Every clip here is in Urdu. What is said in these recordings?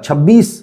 26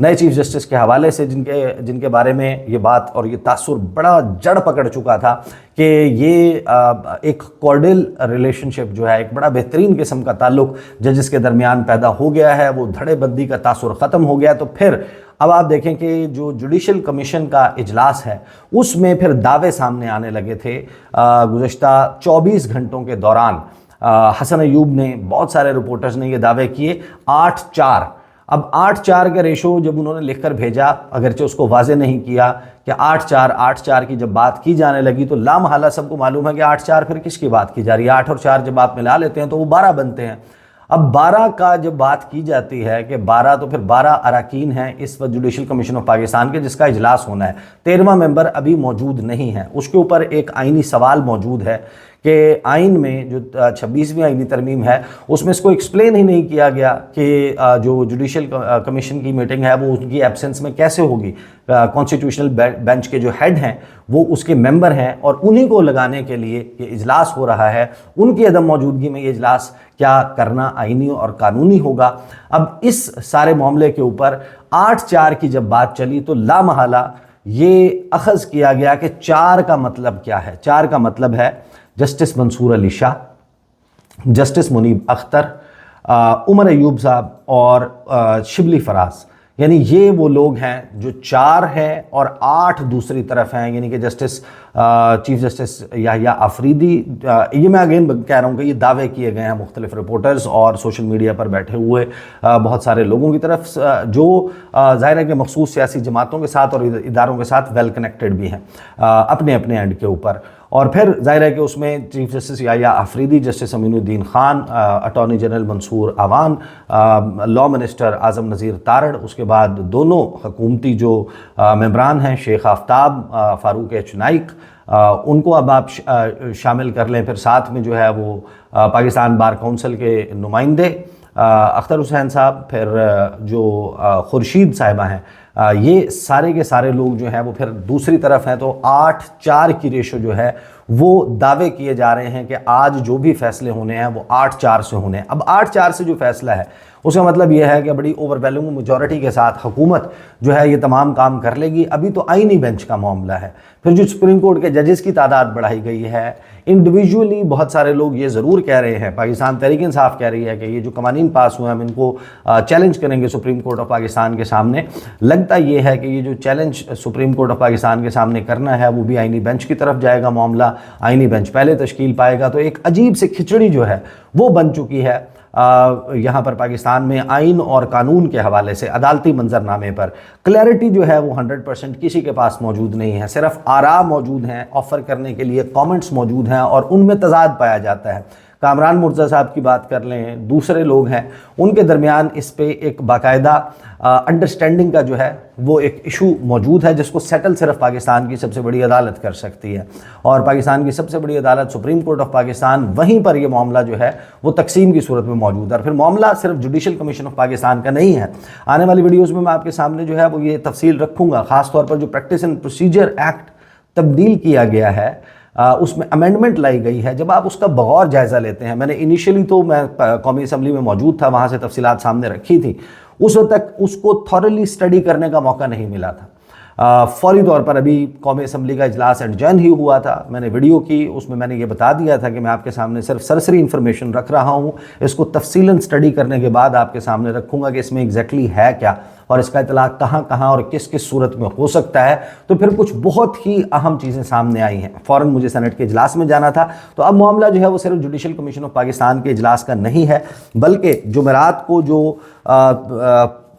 نئے چیف جسٹس کے حوالے سے، جن کے بارے میں یہ بات اور یہ تاثر بڑا جڑ پکڑ چکا تھا کہ یہ ایک کارڈل ریلیشن شپ جو ہے، ایک بڑا بہترین قسم کا تعلق ججز کے درمیان پیدا ہو گیا ہے، وہ دھڑے بندی کا تاثر ختم ہو گیا، تو پھر اب آپ دیکھیں کہ جو جوڈیشل کمیشن کا اجلاس ہے اس میں پھر دعوے سامنے آنے لگے تھے گزشتہ 24 گھنٹوں کے دوران۔ حسن ایوب نے، بہت سارے رپورٹرز نے یہ دعوے کیے 8-4۔ اب 8-4 کا ریشو جب انہوں نے لکھ کر بھیجا، اگرچہ اس کو واضح نہیں کیا کہ 8-4 کی جب بات کی جانے لگی تو لامحالہ سب کو معلوم ہے کہ 8-4 پھر کس کی بات کی جا رہی ہے۔ 8 اور 4 جب آپ ملا لیتے ہیں تو وہ 12 بنتے ہیں۔ اب 12 کا جب بات کی جاتی ہے کہ 12 تو پھر 12 اراکین ہیں اس وقت جوڈیشل کمیشن آف پاکستان کے، جس کا اجلاس ہونا ہے۔ 13واں ممبر ابھی موجود نہیں ہے۔ اس کے اوپر ایک آئینی سوال موجود ہے کہ آئین میں جو 26ویں آئینی ترمیم ہے اس میں اس کو ایکسپلین ہی نہیں کیا گیا کہ جو جوڈیشل کمیشن کی میٹنگ ہے وہ ان کی ایبسنس میں کیسے ہوگی۔ کانسٹیٹیوشنل بینچ کے جو ہیڈ ہیں وہ اس کے ممبر ہیں اور انہی کو لگانے کے لیے یہ اجلاس ہو رہا ہے، ان کی عدم موجودگی میں یہ اجلاس کیا کرنا آئینی اور قانونی ہوگا۔ اب اس سارے معاملے کے اوپر 8-4 کی جب بات چلی تو لامحالہ یہ اخذ کیا گیا کہ 4 کا مطلب کیا ہے۔ 4 کا مطلب ہے جسٹس منصور علی شاہ، جسٹس منیب اختر، عمر ایوب صاحب اور شبلی فراز، یعنی یہ وہ لوگ ہیں جو 4 ہیں اور 8 دوسری طرف ہیں، یعنی کہ جسٹس چیف جسٹس یحییٰ آفریدی۔ یہ میں اگین کہہ رہا ہوں کہ یہ دعوے کیے گئے ہیں مختلف رپورٹرز اور سوشل میڈیا پر بیٹھے ہوئے بہت سارے لوگوں کی طرف، جو ظاہر ہے کہ مخصوص سیاسی جماعتوں کے ساتھ اور اداروں کے ساتھ ویل کنیکٹڈ بھی ہیں اپنے اپنے اینڈ کے اوپر۔ اور پھر ظاہر ہے کہ اس میں چیف جسٹس یحییٰ آفریدی، جسٹس امین الدین خان، اٹارنی جنرل منصور عوان، لا منسٹر اعظم نذیر تارڑ، اس کے بعد دونوں حکومتی جو ممبران ہیں شیخ آفتاب، فاروق ایچ نائک، ان کو اب آپ شامل کر لیں۔ پھر ساتھ میں جو ہے وہ پاکستان بار کونسل کے نمائندے اختر حسین صاحب، پھر جو خورشید صاحبہ ہیں، یہ سارے کے سارے لوگ جو ہیں وہ پھر دوسری طرف ہیں۔ تو 8-4 کی ریشو جو ہے وہ دعوے کیے جا رہے ہیں کہ آج جو بھی فیصلے ہونے ہیں وہ 8-4 سے ہونے ہیں۔ اب 8-4 سے جو فیصلہ ہے اس کا مطلب یہ ہے کہ بڑی اوور ویلڈنگ میجورٹی کے ساتھ حکومت جو ہے یہ تمام کام کر لے گی۔ ابھی تو آئینی بینچ کا معاملہ ہے، پھر جو سپریم کورٹ کے ججز کی تعداد بڑھائی گئی ہے۔ انڈیویجولی بہت سارے لوگ یہ ضرور کہہ رہے ہیں، پاکستان تحریک انصاف کہہ رہی ہے کہ یہ جو قوانین پاس ہوئے ہیں ہم ان کو چیلنج کریں گے سپریم کورٹ آف پاکستان کے سامنے۔ لگتا یہ ہے کہ یہ جو challenge supreme court of Pakistan کے سامنے کرنا ہے وہ بھی آئینی بینچ کی طرف جائے گا معاملہ، آئینی بینچ پہلے تشکیل پائے گا۔ تو ایک عجیب سے کھچڑی جو ہے وہ بن چکی ہے یہاں پر پاکستان میں آئین اور قانون کے حوالے سے۔ عدالتی منظر نامے پر کلیئرٹی جو ہے وہ 100% کسی کے پاس موجود نہیں ہے، صرف آراء موجود ہیں، آفر کرنے کے لیے کامنٹس موجود ہیں اور ان میں تضاد پایا جاتا ہے۔ کامران مرزا صاحب کی بات کر لیں، دوسرے لوگ ہیں، ان کے درمیان اس پہ ایک باقاعدہ انڈرسٹینڈنگ کا جو ہے وہ ایک ایشو موجود ہے جس کو سیٹل صرف پاکستان کی سب سے بڑی عدالت کر سکتی ہے، اور پاکستان کی سب سے بڑی عدالت سپریم کورٹ آف پاکستان، وہیں پر یہ معاملہ جو ہے وہ تقسیم کی صورت میں موجود ہے۔ اور پھر معاملہ صرف جوڈیشل کمیشن آف پاکستان کا نہیں ہے، آنے والی ویڈیوز میں آپ کے سامنے جو ہے وہ یہ تفصیل رکھوں گا، خاص طور پر جو پریکٹس اینڈ پروسیجر ایکٹ تبدیل کیا گیا ہے، اس میں امینڈمنٹ لائی گئی ہے۔ جب آپ اس کا بغور جائزہ لیتے ہیں، میں نے انیشلی تو میں قومی اسمبلی میں موجود تھا، وہاں سے تفصیلات سامنے رکھی تھی، اس وقت تک اس کو تھورلی اسٹڈی کرنے کا موقع نہیں ملا تھا۔ فوری طور پر ابھی قومی اسمبلی کا اجلاس ایڈجرن ہی ہوا تھا، میں نے ویڈیو کی، اس میں نے یہ بتا دیا تھا کہ میں آپ کے سامنے صرف سرسری انفارمیشن رکھ رہا ہوں، اس کو تفصیلاً اسٹڈی کرنے کے بعد آپ کے سامنے رکھوں گا کہ اس میں ایگزیکٹلی ہے کیا اور اس کا اطلاق کہاں کہاں اور کس کس صورت میں ہو سکتا ہے۔ تو پھر کچھ بہت ہی اہم چیزیں سامنے آئی ہیں، فوراً مجھے سینٹ کے اجلاس میں جانا تھا۔ تو اب معاملہ جو ہے وہ صرف جوڈیشل کمیشن آف پاکستان کے اجلاس کا نہیں ہے، بلکہ جمعرات کو جو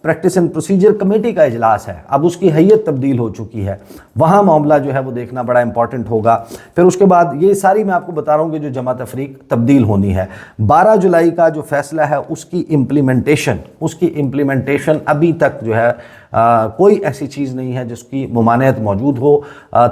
پریکٹس اینڈ پروسیجر کمیٹی کا اجلاس ہے، اب اس کی حیت تبدیل ہو چکی ہے، وہاں معاملہ جو ہے وہ دیکھنا بڑا امپورٹنٹ ہوگا۔ پھر اس کے بعد یہ ساری میں آپ کو بتا رہا ہوں کہ جو جمع تفریق تبدیل ہونی ہے، 12 جولائی کا جو فیصلہ ہے اس کی امپلیمنٹیشن ابھی تک جو ہے کوئی ایسی چیز نہیں ہے جس کی ممانعت موجود ہو۔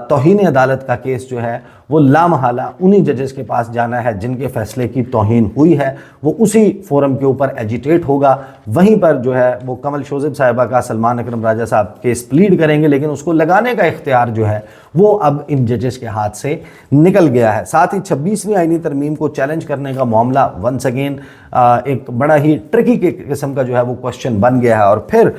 توہین عدالت کا کیس جو ہے وہ لامحالہ انہی ججز کے پاس جانا ہے جن کے فیصلے کی توہین ہوئی ہے، وہ اسی فورم کے اوپر ایجیٹیٹ ہوگا، وہیں پر جو ہے وہ کمل شوذب صاحبہ کا سلمان اکرم راجہ صاحب کیس پلیڈ کریں گے، لیکن اس کو لگانے کا اختیار اختیار جو ہے وہ اب ان ججز کے ہاتھ سے نکل گیا ہے۔ ساتھ ہی 26ویں آئینی ترمیم کو چیلنج کرنے کا معاملہ ونس اگین ایک بڑا ہی ٹرکی کے قسم کا جو ہے وہ کوشچن بن گیا ہے، اور پھر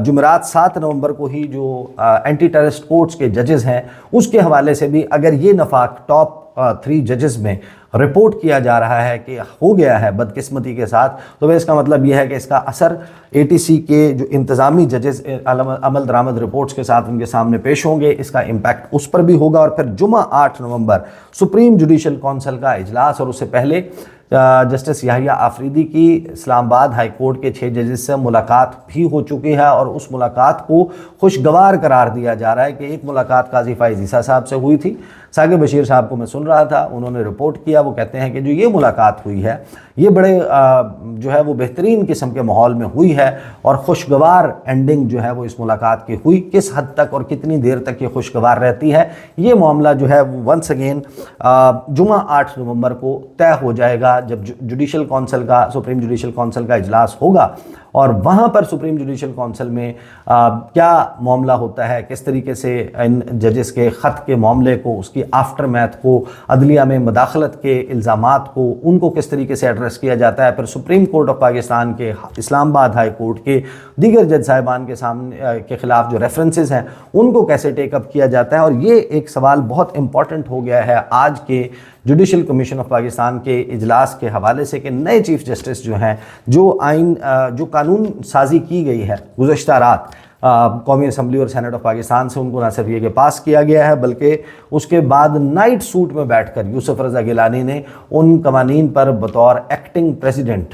جمعرات 7 نومبر کو ہی جو اینٹی ٹیررسٹ کورٹس کے ججز ہیں اس کے حوالے سے بھی اگر یہ نفاق ٹاپ 3 ججز میں رپورٹ کیا جا رہا ہے کہ ہو گیا ہے بدقسمتی کے ساتھ، تو اس کا مطلب یہ ہے کہ اس کا اثر ATC کے جو انتظامی ججز عمل درآمد رپورٹس کے ساتھ ان کے سامنے پیش ہوں گے، اس کا امپیکٹ اس پر بھی ہوگا۔ اور پھر جمعہ 8 نومبر سپریم جوڈیشل کونسل کا اجلاس، اور اس سے پہلے جسٹس یحییٰ آفریدی کی اسلام آباد ہائی کورٹ کے 6 ججز سے ملاقات بھی ہو چکی ہے، اور اس ملاقات کو خوشگوار قرار دیا جا رہا ہے کہ ایک ملاقات قاضی فائز عیسیٰ صاحب سے ہوئی تھی۔ ثاقب بشیر صاحب کو میں سن رہا تھا، انہوں نے رپورٹ کیا، وہ کہتے ہیں کہ جو یہ ملاقات ہوئی ہے یہ بڑے جو ہے وہ بہترین قسم کے ماحول میں ہوئی ہے، اور خوشگوار اینڈنگ جو ہے وہ اس ملاقات کی ہوئی۔ کس حد تک اور کتنی دیر تک یہ خوشگوار رہتی ہے، یہ معاملہ جو ہے وہ ونس اگین جمعہ 8 نومبر کو طے ہو جائے گا جب جوڈیشل کونسل کا سپریم جوڈیشل کونسل کا اجلاس ہوگا، اور وہاں پر سپریم جوڈیشل کونسل میں کیا معاملہ ہوتا ہے، کس طریقے سے ان ججز کے خط کے معاملے کو، اس کی آفٹر میتھ کو، عدلیہ میں مداخلت کے الزامات کو، ان کو کس طریقے سے ایڈریس کیا جاتا ہے، پھر سپریم کورٹ آف پاکستان کے، اسلام آباد ہائی کورٹ کے دیگر جج صاحبان کے سامنے کے خلاف جو ریفرنسز ہیں ان کو کیسے ٹیک اپ کیا جاتا ہے۔ اور یہ ایک سوال بہت امپورٹنٹ ہو گیا ہے آج کے جوڈیشل کمیشن آف پاکستان کے اجلاس کے حوالے سے، کہ نئے چیف جسٹس جو ہیں، جو قانون سازی کی گئی ہے گزشتہ رات قومی اسمبلی اور سینٹ آف پاکستان سے، ان کو نہ صرف یہ کہ پاس کیا گیا ہے بلکہ اس کے بعد نائٹ سوٹ میں بیٹھ کر یوسف رضا گیلانی نے ان قوانین پر بطور ایکٹنگ پریزیڈنٹ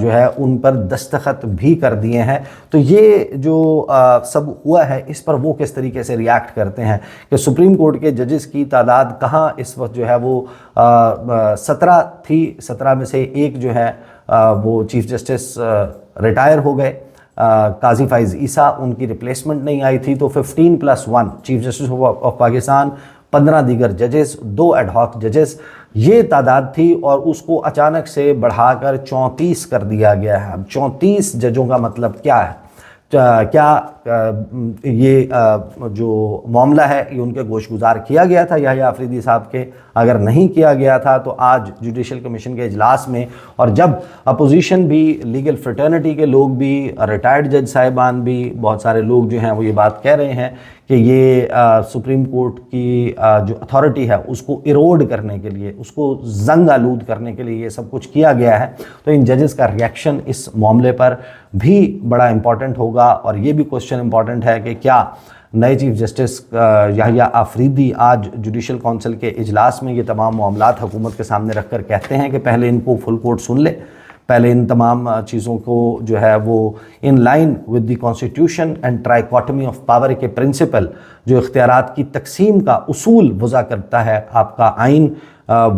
جو ہے ان پر دستخط بھی کر دیے ہیں۔ تو یہ جو سب ہوا ہے اس پر وہ کس طریقے سے ریاکٹ کرتے ہیں کہ سپریم کورٹ کے ججز کی تعداد کہاں اس وقت جو ہے وہ 17 تھی، 17 میں سے ایک جو ہے وہ چیف جسٹس ریٹائر ہو گئے، قاضی فائز عیسیٰ، ان کی ریپلیسمنٹ نہیں آئی تھی، تو 15+1 چیف جسٹس آف پاکستان، 15 دیگر ججز، 2 ایڈ ہاک ججز، یہ تعداد تھی، اور اس کو اچانک سے بڑھا کر 34 کر دیا گیا ہے۔ اب 34 ججوں کا مطلب کیا ہے؟ کیا یہ جو معاملہ ہے یہ ان کے گوش گزار کیا گیا تھا یحییٰ آفریدی صاحب کے؟ اگر نہیں کیا گیا تھا تو آج جوڈیشل کمیشن کے اجلاس میں، اور جب اپوزیشن بھی، لیگل فرٹرنٹی کے لوگ بھی، ریٹائرڈ جج صاحبان بھی، بہت سارے لوگ جو ہیں وہ یہ بات کہہ رہے ہیں کہ یہ سپریم کورٹ کی جو اتھارٹی ہے اس کو ایروڈ کرنے کے لیے، اس کو زنگ آلود کرنے کے لیے یہ سب کچھ کیا گیا ہے، تو ان ججز کا ریئیکشن اس معاملے پر بھی بڑا امپورٹنٹ ہوگا۔ اور یہ بھی کوشچن امپورٹنٹ ہے کہ کیا نئے چیف جسٹس یحییٰ آفریدی آج جوڈیشل کونسل کے اجلاس میں یہ تمام معاملات حکومت کے سامنے رکھ کر کہتے ہیں کہ پہلے ان کو فل کورٹ سن لے، پہلے ان تمام چیزوں کو جو ہے وہ in line with the constitution and trichotomy of power کے پرنسپل، جو اختیارات کی تقسیم کا اصول وضع کرتا ہے آپ کا آئین،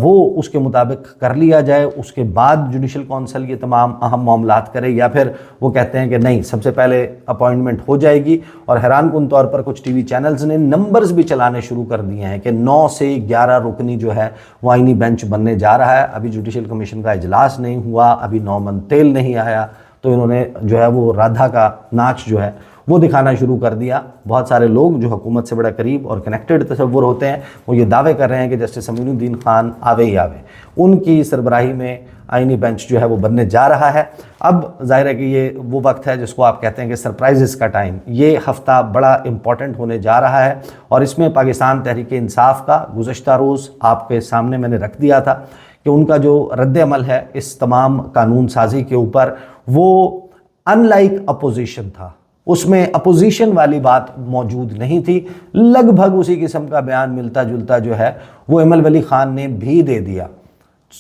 وہ اس کے مطابق کر لیا جائے، اس کے بعد جوڈیشل کونسل یہ تمام اہم معاملات کرے، یا پھر وہ کہتے ہیں کہ نہیں، سب سے پہلے اپوائنٹمنٹ ہو جائے گی۔ اور حیران کن طور پر کچھ ٹی وی چینلز نے نمبرز بھی چلانے شروع کر دیے ہیں کہ 9 سے 11 رکنی جو ہے وہ آئینی بینچ بننے جا رہا ہے۔ ابھی جوڈیشل کمیشن کا اجلاس نہیں ہوا، ابھی 9 من تیل نہیں آیا، تو انہوں نے جو ہے وہ رادھا کا ناچ جو ہے وہ دکھانا شروع کر دیا۔ بہت سارے لوگ جو حکومت سے بڑا قریب اور کنیکٹڈ تصور ہوتے ہیں وہ یہ دعوے کر رہے ہیں کہ جسٹس امین الدین خان آوے ہی آوے، ان کی سربراہی میں آئینی بینچ جو ہے وہ بننے جا رہا ہے۔ اب ظاہر ہے کہ یہ وہ وقت ہے جس کو آپ کہتے ہیں کہ سرپرائزز کا ٹائم۔ یہ ہفتہ بڑا امپورٹنٹ ہونے جا رہا ہے، اور اس میں پاکستان تحریک انصاف کا گزشتہ روز آپ کے سامنے میں نے رکھ دیا تھا کہ ان کا جو رد عمل ہے اس تمام قانون سازی کے اوپر، وہ ان لائک اپوزیشن تھا، اس میں اپوزیشن والی بات موجود نہیں تھی، لگ بھگ اسی قسم کا بیان ملتا جلتا جو ہے وہ ایمل ولی خان نے بھی دے دیا۔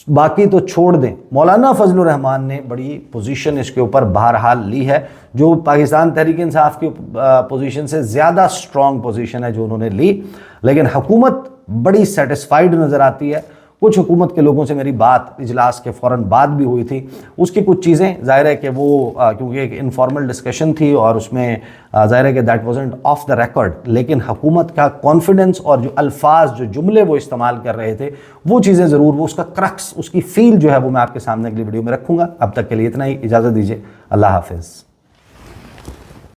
باقی تو چھوڑ دیں، مولانا فضل الرحمان نے بڑی پوزیشن اس کے اوپر بہرحال لی ہے، جو پاکستان تحریک انصاف کی پوزیشن سے زیادہ سٹرونگ پوزیشن ہے جو انہوں نے لی، لیکن حکومت بڑی سیٹسفائیڈ نظر آتی ہے۔ کچھ حکومت کے لوگوں سے میری بات اجلاس کے فوراً بعد بھی ہوئی تھی، اس کی کچھ چیزیں ظاہر ہے کہ وہ کیونکہ ایک انفارمل ڈسکشن تھی اور اس میں ظاہر ہے کہ that wasn't of the record, لیکن حکومت کا کانفیڈنس اور جو الفاظ، جو جملے وہ استعمال کر رہے تھے، وہ چیزیں ضرور، وہ اس کا کرکس، اس کی فیل جو ہے وہ میں آپ کے سامنے اگلی ویڈیو میں رکھوں گا۔ اب تک کے لیے اتنا ہی، اجازت دیجیے، اللہ حافظ۔